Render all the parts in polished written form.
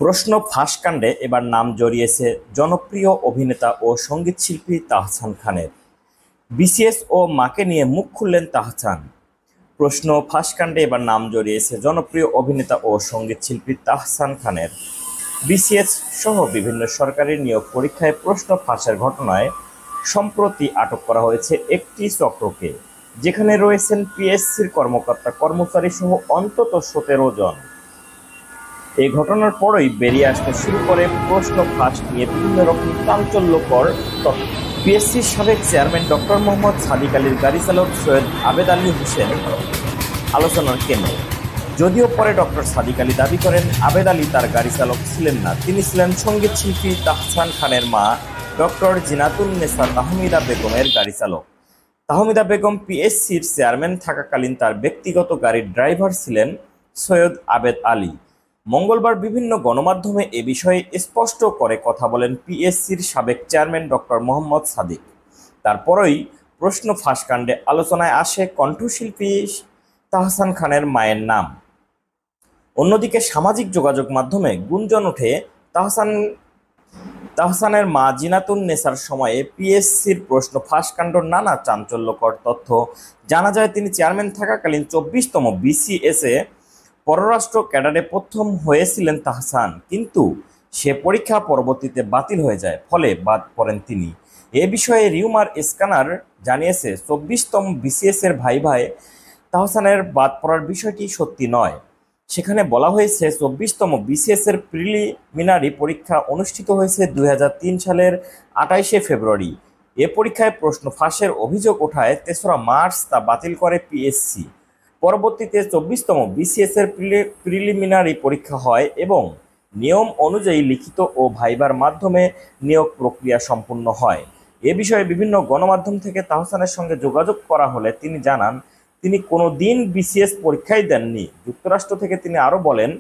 প্রশ্ন ফাঁস কাণ্ডে এবার নাম জড়িয়েছে জনপ্রিয় অভিনেতা ও সঙ্গীতশিল্পী তাহসান খানের। বিসিএস ও মাকে নিয়ে মুখ খুললেন তাহসান। প্রশ্ন ফাঁস কাণ্ডে এবার নাম জড়িয়েছে জনপ্রিয় অভিনেতা ও সঙ্গীতশিল্পী তাহসান খানের। বিসিএস সহ বিভিন্ন সরকারি নিয়োগ পরীক্ষায় প্রশ্ন ফাঁসের ঘটনায় সম্প্রতি আটক করা হয়েছে একটি চক্রকে, যেখানে রয়েছেন পিএসসির কর্মকর্তা কর্মচারী সহ অন্তত 17 জন। এই ঘটনার পরই বেরিয়ে আসতে শুরু করে প্রশ্ন ফাঁস নিয়ে বিভিন্ন রকম চাঞ্চল্যকর তথ্য। পিএসসির সাবেক চেয়ারম্যান ডক্টর মোহাম্মদ সাদিক আলীর গাড়ি চালক সৈয়দ আবেদ আলী হোসেন আলোচনার কেন্দ্র। যদিও পরে ডক্টর সাদিক আলী দাবি করেন আবেদ আলী তার গাড়ি চালক ছিলেন না, তিনি ছিলেন সঙ্গীতশিল্পী তাহসান খানের মা ডক্টর জিনাতুন নেসা তাহমিদা বেগমের গাড়ি চালক। তাহমিদা বেগম পিএসসির চেয়ারম্যান থাকাকালীন তার ব্যক্তিগত গাড়ির ড্রাইভার ছিলেন সৈয়দ আবেদ আলী। মঙ্গলবার বিভিন্ন গণমাধ্যমে এ বিষয়ে স্পষ্ট করে কথা বলেন পিএসসির সাবেক চেয়ারম্যান ডক্টর মোহাম্মদ সাদিক। তারপরই প্রশ্ন ফাঁস কাণ্ডে আলোচনায় আসে কণ্ঠশিল্পী তাহসান খানের মায়ের নাম। অন্যদিকে সামাজিক যোগাযোগ মাধ্যমে গুঞ্জন ওঠে তাহসানের মা জিনাতুন নেসার সময়ে পিএসসির প্রশ্ন ফাঁস কাণ্ডর নানা চাঞ্চল্যকর তথ্য জানা যায়। তিনি চেয়ারম্যান থাকাকালীন 24তম বিসিএসে পররাষ্ট্র ক্যাডারে প্রথম হয়েছিলেন তাহসান, কিন্তু সে পরীক্ষা পরবর্তীতে বাতিল হয়ে যায়, ফলে বাদ পড়েন তিনি। এ বিষয়ে রিউমার স্ক্যানার জানিয়েছে 24তম বিসিএস এর ভাইভায় তাহসানের বাদ পড়ার বিষয়টি সত্যি নয়। সেখানে বলা হয়েছে 24তম বিসিএস এর প্রিলিমিনারি পরীক্ষা অনুষ্ঠিত হয়েছে 2003 সালের 28শে ফেব্রুয়ারি। এ পরীক্ষায় প্রশ্ন ফাঁসের অভিযোগ ওঠায় 3রা মার্চ তা বাতিল করে পিএসসি। পরবর্তীতে 24তম বিসিএস এর প্রিলিমিনারি পরীক্ষা হয় এবং নিয়ম অনুযায়ী লিখিত ও ভাইবার মাধ্যমে নিয়োগ প্রক্রিয়া সম্পূর্ণ হয়। এ বিষয়ে বিভিন্ন গণমাধ্যম থেকে তাহসানের সঙ্গে যোগাযোগ করা হলে তিনি জানান তিনি কোনো দিন বিসিএস পরীক্ষাই দেননি। যুক্তরাষ্ট্র থেকে তিনি আরও বলেন,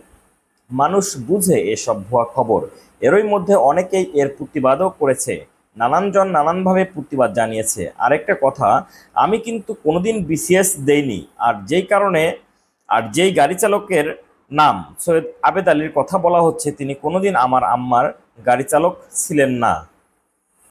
মানুষ বুঝে এসব ভুয়া খবর। এরই মধ্যে অনেকেই এর প্রতিবাদও করেছে, নানানজন নানানভাবে প্রতিবাদ জানিয়েছে। আরেকটা কথা, আমি কিন্তু কোনোদিন বিসিএস দেইনি। আর যেই গাড়ি চালকের নাম সৈয়দ আবেদ আলীর কথা বলা হচ্ছে, তিনি কোনোদিন আমার আম্মার গাড়ি চালক ছিলেন না।